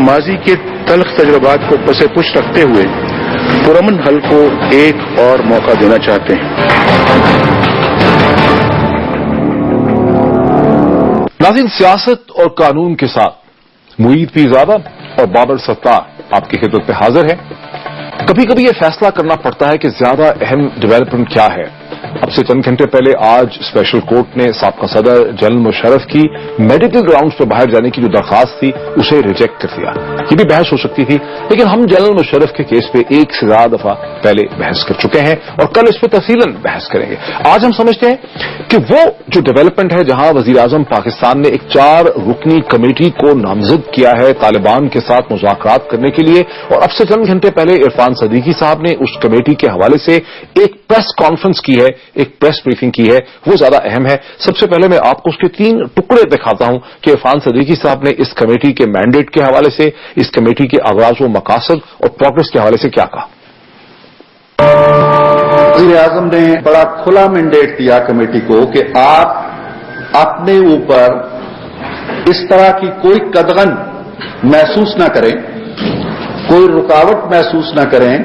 ماضی کے تلخ تجربات کو پس پش رکھتے ہوئے پرامن حل کو ایک اور موقع دینا چاہتے ہیں۔ ناظرین، سیاست اور قانون کے ساتھ معید پیرزادہ اور بابر ستار آپ کی خدمت پہ حاضر ہیں۔ کبھی کبھی یہ فیصلہ کرنا پڑتا ہے کہ زیادہ اہم ڈیولپمنٹ کیا ہے۔ اب سے چند گھنٹے پہلے آج اسپیشل کورٹ نے سابقہ صدر جنرل مشرف کی میڈیکل گراؤنڈز پہ باہر جانے کی جو درخواست تھی اسے ریجیکٹ کر دیا۔ یہ بھی بحث ہو سکتی تھی، لیکن ہم جنرل مشرف کے کیس پہ ایک سے زیادہ دفعہ پہلے بحث کر چکے ہیں اور کل اس پہ تفصیلاً بحث کریں گے۔ آج ہم سمجھتے ہیں کہ وہ جو ڈیولپمنٹ ہے جہاں وزیر اعظم پاکستان نے ایک 4 رکنی کمیٹی کو نامزد کیا ہے طالبان کے ساتھ مذاکرات کرنے کے لیے، اور اب سے چند گھنٹے پہلے عرفان صدیقی صاحب نے اس کمیٹی کے حوالے سے ایک پریس کانفرنس کی ہے، ایک پریس بریفنگ کی ہے، وہ زیادہ اہم ہے۔ سب سے پہلے میں آپ کو اس کے 3 ٹکڑے دکھاتا ہوں کہ عرفان صدیقی صاحب نے اس کمیٹی کے مینڈیٹ کے حوالے سے، اس کمیٹی کے اغراض و مقاصد اور پروگرس کے حوالے سے کیا کہا۔ وزیر اعظم نے بڑا کھلا مینڈیٹ دیا کمیٹی کو کہ آپ اپنے اوپر اس طرح کی کوئی قدغن محسوس نہ کریں، کوئی رکاوٹ محسوس نہ کریں،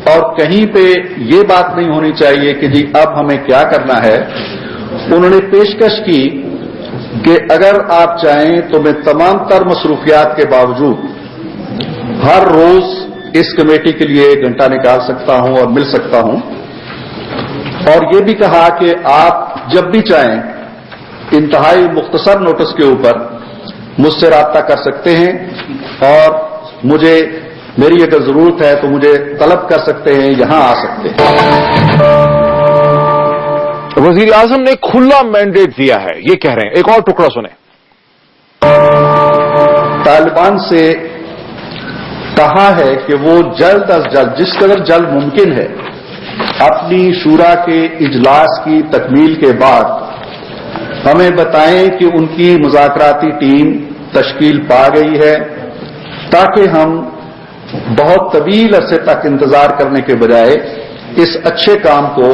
اور کہیں پہ یہ بات نہیں ہونی چاہیے کہ جی اب ہمیں کیا کرنا ہے۔ انہوں نے پیشکش کی کہ اگر آپ چاہیں تو میں تمام تر مصروفیات کے باوجود ہر روز اس کمیٹی کے لیے 1 گھنٹہ نکال سکتا ہوں اور مل سکتا ہوں، اور یہ بھی کہا کہ آپ جب بھی چاہیں انتہائی مختصر نوٹس کے اوپر مجھ سے رابطہ کر سکتے ہیں، اور میری اگر ضرورت ہے تو مجھے طلب کر سکتے ہیں، یہاں آ سکتے ہیں۔ وزیر اعظم نے کھلا مینڈیٹ دیا ہے، یہ کہہ رہے ہیں۔ ایک اور ٹکڑا سنیں۔ طالبان سے کہا ہے کہ وہ جلد از جلد، جس قدر جلد ممکن ہے، اپنی شورا کے اجلاس کی تکمیل کے بعد ہمیں بتائیں کہ ان کی مذاکراتی ٹیم تشکیل پا گئی ہے، تاکہ ہم بہت طویل عرصے تک انتظار کرنے کے بجائے اس اچھے کام کو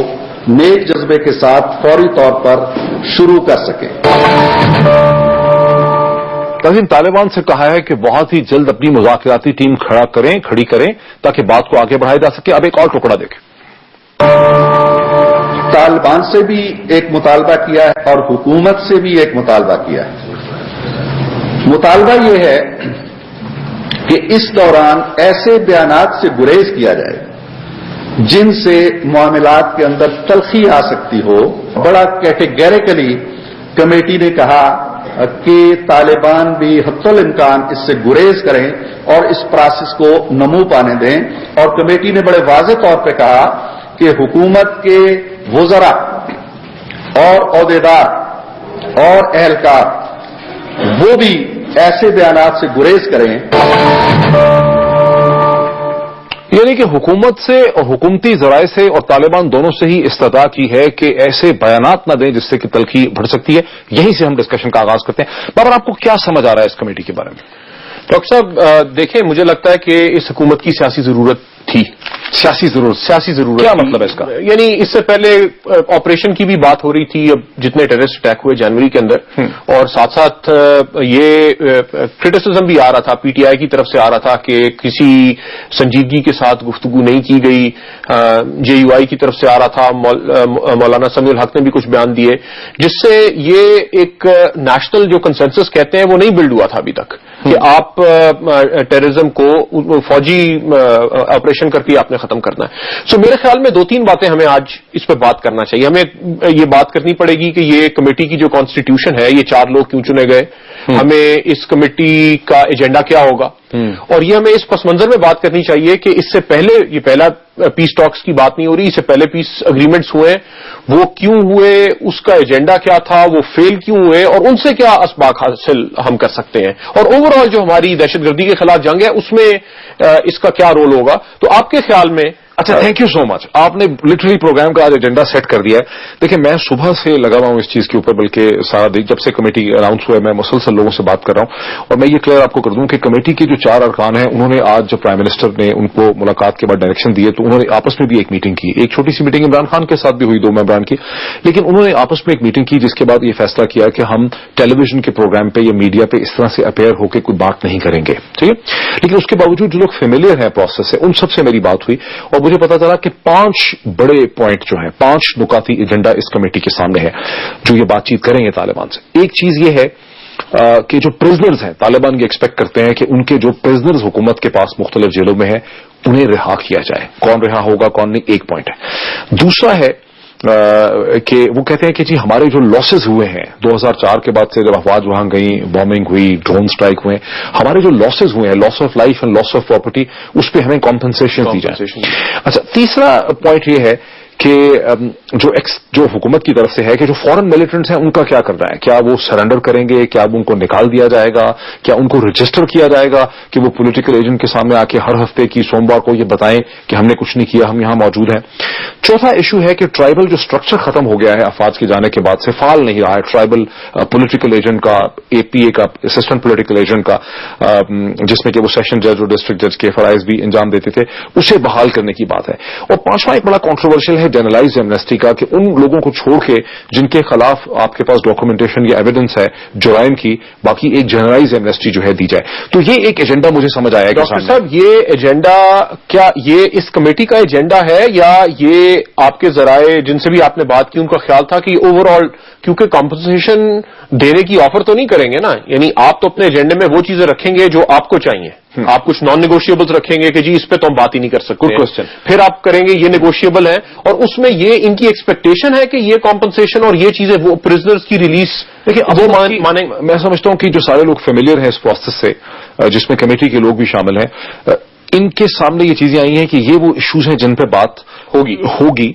نیک جذبے کے ساتھ فوری طور پر شروع کر سکیں۔ لیکن طالبان سے کہا ہے کہ بہت ہی جلد اپنی مذاکراتی ٹیم کھڑی کریں تاکہ بات کو آگے بڑھایا جا سکے۔ اب ایک اور ٹکڑا دیکھیں۔ طالبان سے بھی ایک مطالبہ کیا ہے اور حکومت سے بھی ایک مطالبہ کیا ہے۔ مطالبہ یہ ہے کہ اس دوران ایسے بیانات سے گریز کیا جائے جن سے معاملات کے اندر تلخی آ سکتی ہو۔ بڑا کیٹیگریکلی کمیٹی نے کہا کہ طالبان بھی حتی الامکان اس سے گریز کریں اور اس پروسیس کو نمو پانے دیں، اور کمیٹی نے بڑے واضح طور پہ کہا کہ حکومت کے وزراء اور عہدیدار اور اہلکار وہ بھی ایسے بیانات سے گریز کریں۔ یعنی کہ حکومت سے اور حکومتی ذرائع سے اور طالبان دونوں سے ہی استدعا کی ہے کہ ایسے بیانات نہ دیں جس سے کہ تلخی بڑھ سکتی ہے۔ یہیں سے ہم ڈسکشن کا آغاز کرتے ہیں۔ بابر، آپ کو کیا سمجھ آ رہا ہے اس کمیٹی کے بارے میں؟ ڈاکٹر صاحب دیکھیں، مجھے لگتا ہے کہ اس حکومت کی سیاسی ضرورت تھی۔ سیاسی ضرورت کیا مطلب ہے اس کا؟ یعنی اس سے پہلے آپریشن کی بھی بات ہو رہی تھی، اب جتنے ٹیررسٹ اٹیک ہوئے جنوری کے اندر، اور ساتھ ساتھ یہ کرٹیسزم بھی آ رہا تھا، پی ٹی آئی کی طرف سے آ رہا تھا کہ کسی سنجیدگی کے ساتھ گفتگو نہیں کی گئی، جے یو آئی کی طرف سے آ رہا تھا، مولانا سمیع الحق نے بھی کچھ بیان دیے، جس سے یہ ایک نیشنل جو کنسنسس کہتے ہیں وہ نہیں بلڈ ہوا تھا ابھی تک کہ آپ ٹیررزم کو فوجی آپریشن کر کے آپ نے ختم کرنا ہے۔ سو میرے خیال میں 2-3 باتیں ہمیں آج اس پہ بات کرنا چاہیے۔ ہمیں یہ بات کرنی پڑے گی کہ یہ کمیٹی کی جو کانسٹیٹیوشن ہے، یہ 4 لوگ کیوں چنے گئے، ہمیں اس کمیٹی کا ایجنڈا کیا ہوگا، اور یہ ہمیں اس پس منظر میں بات کرنی چاہیے کہ اس سے پہلے یہ پہلا پیس ٹاکس کی بات نہیں ہو رہی، اس سے پہلے پیس اگریمنٹس ہوئے، وہ کیوں ہوئے، اس کا ایجنڈا کیا تھا، وہ فیل کیوں ہوئے، اور ان سے کیا اسباق حاصل ہم کر سکتے ہیں، اور اوور آل جو ہماری دہشت گردی کے خلاف جنگ ہے اس میں اس کا کیا رول ہوگا۔ تو آپ کے خیال میں اچھا, تھینک یو سو مچ. آپ نے لٹرلی پروگرام کا آج ایجنڈا سیٹ کر دیا ہے. دیکھیں, میں صبح سے لگا ہوا ہوں اس چیز کے اوپر, بلکہ سارا دن جب سے کمیٹی اناؤنس ہوا ہے میں مسلسل لوگوں سے بات کر رہا ہوں. اور میں یہ کلیئر آپ کو کر دوں کہ کمیٹی کے جو 4 ارکان ہیں, انہوں نے آج جب پرائم منسٹر نے ان کو ملاقات کے بعد ڈائریکشن دیے تو انہوں نے آپس میں بھی ایک میٹنگ کی. ایک چھوٹی سی میٹنگ عمران خان کے ساتھ بھی ہوئی, 2 ممبران کی, لیکن انہوں نے آپس میں ایک میٹنگ کی جس کے بعد یہ فیصلہ کیا کہ ہم ٹیلی ویژن کے پروگرام پہ یا میڈیا پہ اس طرح سے اپیئر ہو کے کوئی بات نہیں کریں گے. ٹھیک ہے, لیکن اس کے باوجود جو لوگ فیملیئر ہیں پروسیس سے, ان سب سے میری بات ہوئی اور مجھے پتا چلا کہ 5 بڑے پوائنٹ جو ہیں, 5 نکاتی ایجنڈا اس کمیٹی کے سامنے ہے جو یہ بات چیت کریں گے طالبان سے. ایک چیز یہ ہے کہ جو پرزنرز ہیں, طالبان یہ ایکسپیکٹ کرتے ہیں کہ ان کے جو پرزنرز حکومت کے پاس مختلف جیلوں میں ہیں انہیں رہا کیا جائے. کون رہا ہوگا کون نہیں, ایک پوائنٹ ہے. دوسرا ہے کہ وہ کہتے ہیں کہ جی ہمارے جو لاسز ہوئے ہیں 2004 کے بعد سے, جب افواج وہاں گئیں, بامبنگ ہوئی, ڈرون سٹرائک ہوئے, ہمارے جو لاسز ہوئے ہیں, loss of life and loss of property, اس پہ ہمیں کمپنسیشن دی جائے. اچھا, تیسرا پوائنٹ یہ ہے کہ جو حکومت کی طرف سے ہے کہ جو فورن ملیٹنٹس ہیں ان کا کیا کرنا ہے, کیا وہ سرنڈر کریں گے, کیا ان کو نکال دیا جائے گا, کیا ان کو رجسٹر کیا جائے گا کہ وہ پولیٹیکل ایجنٹ کے سامنے آ کے ہر ہفتے کی سوموار کو یہ بتائیں کہ ہم نے کچھ نہیں کیا, ہم یہاں موجود ہیں. چوتھا ایشو ہے کہ ٹرائبل جو اسٹرکچر ختم ہو گیا ہے افواج کے جانے کے بعد سے, فعال نہیں رہا ہے ٹرائبل پولیٹیکل ایجنٹ کا, اے پی اے کا, اسسٹنٹ پولیٹیکل ایجنٹ کا, جس میں کہ وہ سیشن جج اور ڈسٹرکٹ جج کے فرائض بھی انجام دیتے تھے, اسے بحال کرنے کی بات ہے. اور پانچواں ایک بڑا کنٹروورشل ہے جنرلائز ایمنیسٹی کا, کہ ان لوگوں کو چھوڑ کے جن کے خلاف آپ کے پاس ڈاکومنٹیشن یا ایویڈنس ہے جرائم کی, باقی ایک جنرلائز ایمنیسٹی جو ہے دی جائے. تو یہ ایک ایجنڈا مجھے سمجھ آیا. ڈاکٹر صاحب, یہ ایجنڈا کیا یہ اس کمیٹی کا ایجنڈا ہے یا یہ آپ کے ذرائع جن سے بھی آپ نے بات کی ان کا خیال تھا کہ اوور آل, کیونکہ کمپنسیشن دینے کی آفر تو نہیں کریں گے نا, یعنی آپ تو اپنے ایجنڈے میں وہ چیزیں رکھیں گے جو آپ کو چاہیے, آپ کچھ نان نیگوشیبلز رکھیں گے کہ جی اس پہ تو ہم بات ہی نہیں کر سکتے. Good question. پھر آپ کریں گے یہ نیگوشیبل ہے, اور اس میں یہ ان کی ایکسپیکٹیشن ہے کہ یہ کمپنسیشن اور یہ چیزیں وہ پرزنرز کی ریلیز. دیکھیں, میں سمجھتا ہوں کہ جو سارے لوگ فیملیئر ہیں اس پروسیس سے, جس میں کمیٹی کے لوگ بھی شامل ہیں, ان کے سامنے یہ چیزیں آئی ہیں کہ یہ وہ ایشوز ہیں جن پہ بات ہوگی.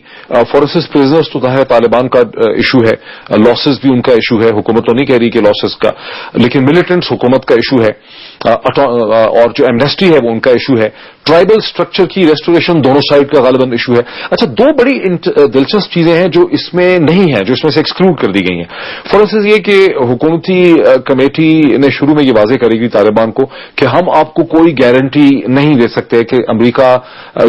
فورسز پرزنرز تو ظاہر طالبان کا ایشو ہے, لاسز بھی ان کا ایشو ہے, حکومت تو نہیں کہہ رہی کہ لاسز کا, لیکن ملیٹنٹس حکومت کا ایشو ہے, اور جو ایمنیسٹی ہے وہ ان کا ایشو ہے. ٹرائبل سٹرکچر کی ریسٹوریشن دونوں سائڈ کا غالباً ایشو ہے. اچھا, 2 بڑی دلچسپ چیزیں ہیں جو اس میں نہیں ہیں, جو اس میں سے ایکسکلوڈ کر دی گئی ہیں. فورسز یہ کہ حکومتی کمیٹی نے شروع میں یہ واضح کرے گی طالبان کو کہ ہم آپ کو کوئی گارنٹی نہیں دے سکتے کہ امریکہ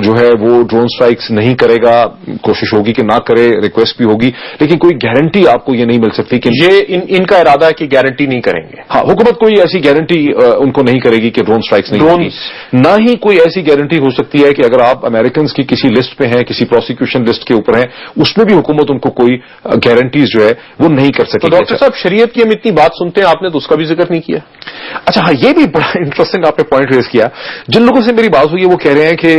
جو ہے وہ ڈرون سٹرائکس نہیں کرے گا, کوشش ہوگی کہ نہ کرے, ریکویسٹ بھی ہوگی, لیکن کوئی گارنٹی آپ کو یہ نہیں مل سکتی کہ یہ ان کا ارادہ ہے کہ گارنٹی نہیں کریں گے. ہاں, حکومت کوئی ایسی گارنٹی ان کو نہیں کرے گی کہ ڈرون سٹرائکس نہیں ہوگی. نہ ہی کوئی ایسی گارنٹی ہو سکتی ہے کہ اگر آپ امریکنز کی کسی لسٹ پہ ہیں, کسی پروسیکیوشن لسٹ کے اوپر ہیں, اس میں بھی حکومت ان کو کوئی گارنٹیز جو ہے وہ نہیں کر سکتی. تو ڈاکٹر صاحب, شریعت کی ہم اتنی بات سنتے ہیں, آپ نے تو اس کا بھی ذکر نہیں کیا. اچھا, ہاں, یہ بھی بڑا انٹرسٹنگ آپ نے پوائنٹ ریز کیا. جن لوگوں سے میری بات ہوئی ہے وہ کہہ رہے ہیں کہ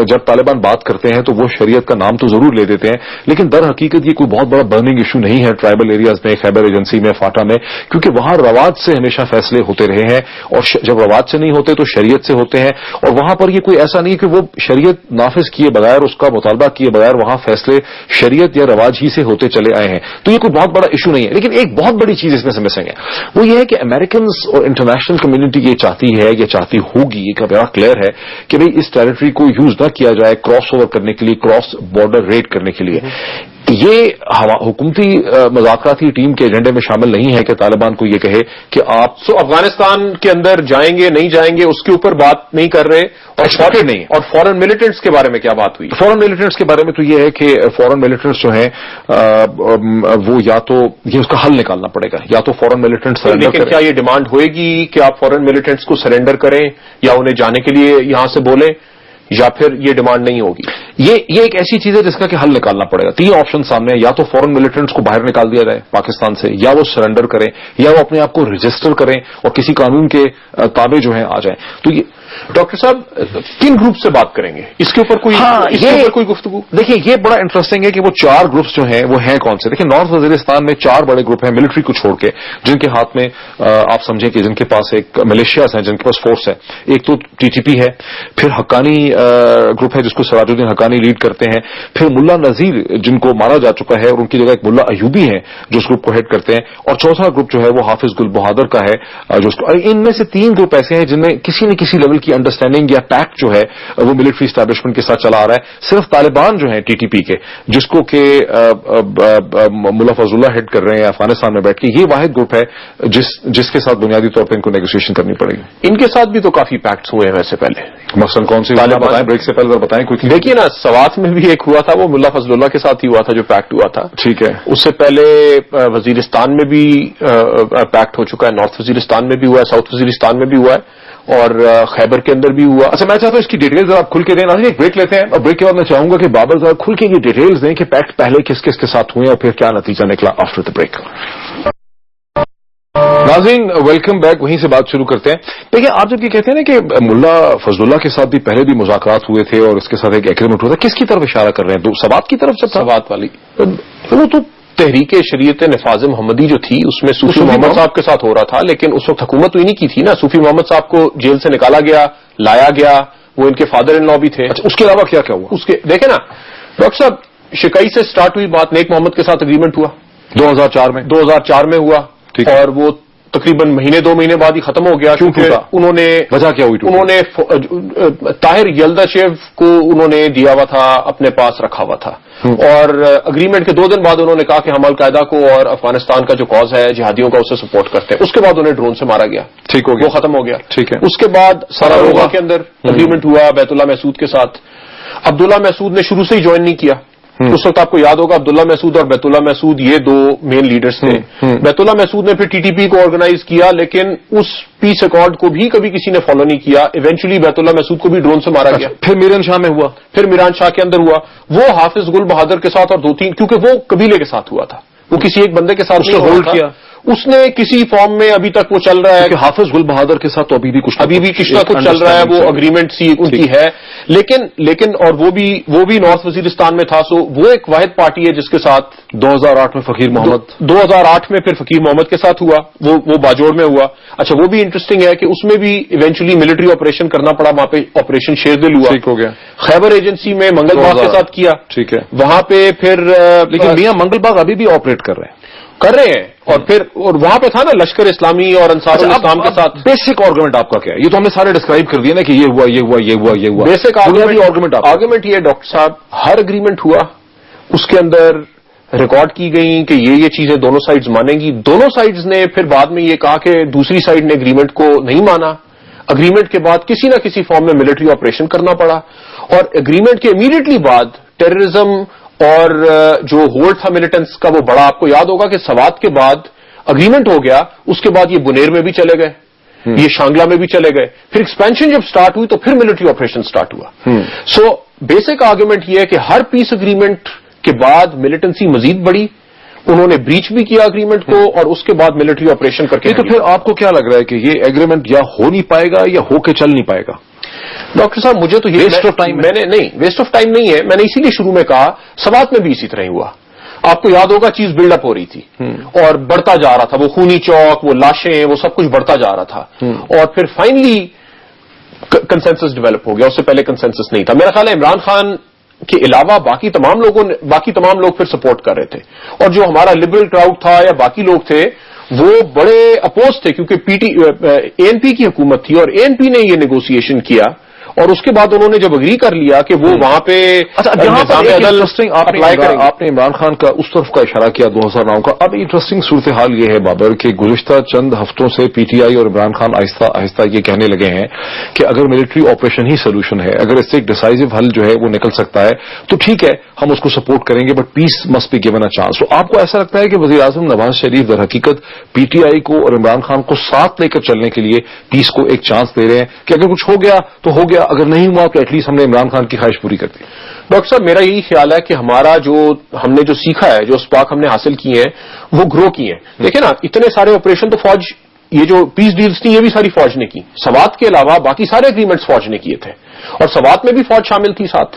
جب طالبان بات کرتے ہیں تو وہ شریعت کا نام تو ضرور لے دیتے ہیں, لیکن در حقیقت یہ کوئی بہت بڑا برننگ ایشو نہیں ہے ٹرائبل ایریاز میں, خیبر ایجنسی میں, فاٹا میں, کیونکہ وہاں رواج سے ہمیشہ فیصلے ہوتے رہے ہیں, اور جب رواج سے نہیں ہوتے تو شریعت سے ہوتے ہیں. اور وہاں پر یہ کوئی ایسا نہیں کہ وہ شریعت نافذ کیے بغیر, اس کا مطالبہ کیے بغیر وہاں فیصلے شریعت یا رواج ہی سے ہوتے چلے آئے ہیں. تو یہ کوئی بہت بڑا ایشو نہیں ہے. لیکن ایک بہت بڑی چیز اس میں سے مسنگ ہے, وہ یہ ہے کہ امریکنز اور انٹرنیشنل کمیونٹی یہ چاہتی ہے یا چاہتی ہوگی, یہ بڑا کلیئر ہے کہ بھئی اس ٹیریٹری کو یوز نہ کیا جائے کراس اوور کرنے کے لیے, کراس بارڈر ریڈ کرنے کے لیے. یہ حکومتی مذاکراتی ٹیم کے ایجنڈے میں شامل نہیں ہے کہ طالبان کو یہ کہے کہ آپ افغانستان کے اندر جائیں گے نہیں جائیں گے اس کے اوپر بات نہیں کر رہے, اور فورن ملیٹنٹس کے بارے میں کیا بات ہوئی؟ فورن ملیٹنٹس کے بارے میں تو یہ ہے کہ فورن ملیٹنٹس جو ہیں وہ یا تو یہ اس کا حل نکالنا پڑے گا, یا تو فورن ملیٹنٹس سرنڈر کریں. لیکن کیا یہ ڈیمانڈ ہوئے گی کہ آپ فورن ملیٹنٹس کو سرنڈر کریں یا انہیں جانے کے لیے یہاں سے بولیں, یا پھر یہ ڈیمانڈ نہیں ہوگی؟ یہ ایک ایسی چیز ہے جس کا کہ حل نکالنا پڑے گا. 3 آپشن سامنے ہیں, یا تو فورن ملیٹنٹس کو باہر نکال دیا جائے پاکستان سے, یا وہ سرنڈر کریں, یا وہ اپنے آپ کو رجسٹر کریں اور کسی قانون کے تابع جو ہیں آ جائیں. تو یہ ڈاکٹر صاحب کن گروپ سے بات کریں گے اس کے اوپر کوئی گفتگو؟ دیکھیے, یہ بڑا انٹرسٹنگ ہے کہ وہ 4 گروپس جو ہیں وہ ہیں کون سے. دیکھیں, نارتھ وزیرستان میں 4 بڑے گروپ ہیں ملٹری کو چھوڑ کے, جن کے ہاتھ میں آپ سمجھیں کہ جن کے پاس ایک ملیشیاز ہیں, جن کے پاس فورس ہے. ایک تو TTP ہے, پھر حقانی گروپ ہے جس کو سراج الدین حقانی حقانی لیڈ کرتے ہیں, پھر ملا نذیر جن کو مارا جا چکا ہے اور ان کی جگہ ایک ملا ایوبی ہیں جو اس گروپ کو ہیڈ کرتے ہیں, اور چوتھا گروپ جو ہے وہ حافظ گل بہادر کا ہے جو ان میں سے 3 گروپ ایسے ہیں جن میں کسی نہ کسی لیول کی انڈرسٹینڈنگ یا پیکٹ جو ہے وہ ملٹری اسٹیبلشمنٹ کے ساتھ چلا آ رہا ہے. صرف طالبان جو ہیں ٹی ٹی پی کے, جس کو کہ ملا فضل اللہ ہیڈ کر رہے ہیں افغانستان میں بیٹھ کے, یہ واحد گروپ ہے جس کے ساتھ بنیادی طور پر ان کو نیگوشیشن کرنی پڑے گی. ان کے ساتھ بھی تو کافی پیکٹس ہوئے ہیں ویسے پہلے, مثلا کون سی بتائیں, بریک سے پہلے بتائیں کوئی. دیکھیے نا, سوات میں بھی ایک ہوا تھا, وہ ملا فضل اللہ کے ساتھ ہی ہوا تھا جو پیکٹ ہوا تھا. ٹھیک ہے. اس سے پہلے وزیرستان میں بھی پیکٹ ہو چکا ہے, نارتھ وزیرستان میں بھی ہوا ہے, ساؤتھ وزیرستان میں بھی ہوا ہے, اور خیبر کے اندر بھی ہوا. اچھا, میں چاہتا ہوں اس کی ڈیٹیلز آپ کھل کے دیں. ناظرین ایک بریک لیتے ہیں, اور بریک کے بعد میں چاہوں گا کہ بابر ذرا کھل کے یہ ڈیٹیلز دیں کہ پیکٹ پہلے کس کس کے ساتھ ہوئے اور پھر کیا نتیجہ نکلا آفٹر دا بریک. ناظرین ویلکم بیک, وہیں سے بات شروع کرتے ہیں. دیکھیں, آپ جب یہ کہتے ہیں نا کہ ملا فضل اللہ کے ساتھ بھی پہلے بھی مذاکرات ہوئے تھے اور اس کے ساتھ ایک ایگریمنٹ ہوا تھا, کس کی طرف اشارہ کر رہے ہیں؟ سوات کی طرف سے, سوات والی. وہ تو تحریک شریعت نفاذ محمدی جو تھی اس میں صوفی محمد صاحب کے ساتھ ہو رہا تھا, لیکن اس وقت حکومت تو نہیں کی تھی نا. صوفی محمد صاحب کو جیل سے نکالا گیا, لایا گیا, وہ ان کے فادر ان لا بھی تھے. اس کے علاوہ کیا کیا ہوا؟ اس کے دیکھیں نا ڈاکٹر صاحب, شکائی سے سٹارٹ ہوئی بات, نیک محمد کے ساتھ اگریمنٹ ہوا 2004 میں ہوا, اور وہ تقریباً مہینے 2 مہینے بعد ہی ختم ہو گیا. کیونکہ انہوں نے, وجہ کیا ہوئی؟ انہوں نے طاہر یلداشیو کو انہوں نے دیا ہوا تھا, اپنے پاس رکھا ہوا تھا, اور اگریمنٹ کے 2 دن بعد انہوں نے کہا کہ ہم القاعدہ کو اور افغانستان کا جو کاز ہے جہادیوں کا اسے سپورٹ کرتے ہیں. اس کے بعد انہیں ڈرون سے مارا گیا. ٹھیک ہو گیا, وہ ختم ہو گیا. ٹھیک ہے. اس کے بعد سراروغا کے اندر اگریمنٹ ہوا بیت اللہ محسود کے ساتھ. عبداللہ محسود نے شروع سے ہی جوائن نہیں کیا. اس وقت آپ کو یاد ہوگا عبداللہ محسود اور بیت اللہ محسود یہ 2 مین لیڈرز تھے. بیت اللہ محسود نے پھر ٹی ٹی پی کو آرگنائز کیا, لیکن اس پیس ایکارڈ کو بھی کبھی کسی نے فالو نہیں کیا. ایونچولی بیت اللہ محسود کو بھی ڈرون سے مارا گیا. پھر میران شاہ میں ہوا, پھر میران شاہ کے اندر ہوا. وہ حافظ گل بہادر کے ساتھ اور 2-3, کیونکہ وہ قبیلے کے ساتھ ہوا تھا, وہ کسی ایک بندے کے ساتھ ہولڈ کیا. اس نے کسی فارم میں ابھی تک وہ چل رہا ہے کہ حافظ گل بہادر کے ساتھ تو ابھی بھی کچھ نہ کچھ چل رہا ہے. وہ اگریمنٹ سی ان کی ہے, لیکن اور وہ بھی نارتھ وزیرستان میں تھا. سو وہ ایک واحد پارٹی ہے جس کے ساتھ 2008 میں فقیر محمد, 2008 میں پھر فقیر محمد کے ساتھ ہوا, وہ باجوڑ میں ہوا. اچھا, وہ بھی انٹرسٹنگ ہے کہ اس میں بھی ایونچولی ملٹری آپریشن کرنا پڑا. وہاں پہ آپریشن شیردل ہوا. ٹھیک ہو گیا. خیبر ایجنسی میں منگل باغ کے ساتھ کیا. ٹھیک ہے. وہاں پہ پھر لیکن میاں منگل باغ ابھی بھی آپریٹ کر رہے ہیں. اور پھر وہاں پہ تھا نا لشکر اسلامی اور انصار الاسلام کے ساتھ. بیسک آرگومنٹ آپ کا کیا ہے؟ یہ تو ہم نے سارے ڈسکرائب کر دیا نا کہ یہ ہوا. بیسک آرگومنٹ یہ ڈاکٹر صاحب, ہر اگریمنٹ ہوا اس کے اندر ریکارڈ کی گئی کہ یہ چیزیں دونوں سائڈز مانیں گی. دونوں سائڈز نے پھر بعد میں یہ کہا کہ دوسری سائڈ نے اگریمنٹ کو نہیں مانا. اگریمنٹ کے بعد کسی نہ کسی فارم میں ملٹری آپریشن کرنا پڑا, اور اگریمنٹ کے امیڈیٹلی بعد ٹیررزم اور جو ہولڈ تھا ملیٹنٹس کا وہ بڑا. آپ کو یاد ہوگا کہ سوات کے بعد اگریمنٹ ہو گیا, اس کے بعد یہ بنیر میں بھی چلے گئے, یہ شانگلہ میں بھی چلے گئے. پھر ایکسپینشن جب سٹارٹ ہوئی تو پھر ملٹری آپریشن سٹارٹ ہوا. سو بیسک آرگومنٹ یہ ہے کہ ہر پیس اگریمنٹ کے بعد ملیٹنسی مزید بڑی, انہوں نے بریچ بھی کیا اگریمنٹ کو, اور اس کے بعد ملٹری آپریشن کر کے. تو پھر آپ کو کیا لگ رہا ہے کہ یہ ایگریمنٹ یا ہو نہیں پائے گا یا ہو کے چل نہیں پائے گا؟ ڈاکٹر صاحب مجھے تو یہ waste of time waste of time نہیں ہے. میں نے اسی لیے شروع میں کہا سوات میں بھی اسی طرح ہی ہوا. آپ کو یاد ہوگا چیز بلڈ اپ ہو رہی تھی اور بڑھتا جا رہا تھا. وہ خونی چوک, وہ لاشیں, وہ سب کچھ بڑھتا جا رہا تھا, اور پھر فائنلی کنسنسس ڈیولپ ہو گیا. اس سے پہلے کنسنسس نہیں تھا. میرا خیال ہے عمران خان کے علاوہ باقی تمام لوگ پھر سپورٹ کر رہے تھے, اور جو ہمارا لبرل کراؤڈ تھا یا باقی لوگ تھے وہ بڑے اپوز تھے, کیونکہ اے این پی کی حکومت تھی اور اے این پی نے یہ نیگوسیشن کیا, اور اس کے بعد انہوں نے جب اگری کر لیا کہ وہ وہاں پہ آپ نے عمران خان کا اس طرف کا اشارہ کیا 2009 کا. اب انٹرسٹنگ صورتحال یہ ہے بابر کہ گزشتہ چند ہفتوں سے پی ٹی آئی اور عمران خان آہستہ آہستہ یہ کہنے لگے ہیں کہ اگر ملٹری آپریشن ہی سولوشن ہے, اگر اس سے ایک ڈیسائزو حل جو ہے وہ نکل سکتا ہے تو ٹھیک ہے, ہم اس کو سپورٹ کریں گے, but peace must be given a chance. تو آپ کو ایسا لگتا ہے کہ وزیر اعظم نواز شریف در حقیقت پی ٹی آئی کو اور عمران خان کو ساتھ لے کر چلنے کے لیے پیس کو ایک چانس دے رہے ہیں کہ اگر کچھ ہو گیا تو ہو گیا, اگر نہیں ہوا تو ایٹ لیسٹ ہم نے عمران خان کی خواہش پوری کر دی؟ ڈاکٹر صاحب میرا یہی خیال ہے کہ ہم نے جو سیکھا ہے, جو اسپاک ہم نے حاصل کی ہیں وہ گرو کی ہیں. دیکھیں نا اتنے سارے آپریشن تو فوج, یہ جو پیس ڈیلز تھی یہ بھی ساری فوج نے کی. سوات کے علاوہ باقی سارے اگریمنٹس فوج نے کیے تھے, اور سوات میں بھی فوج شامل تھی ساتھ.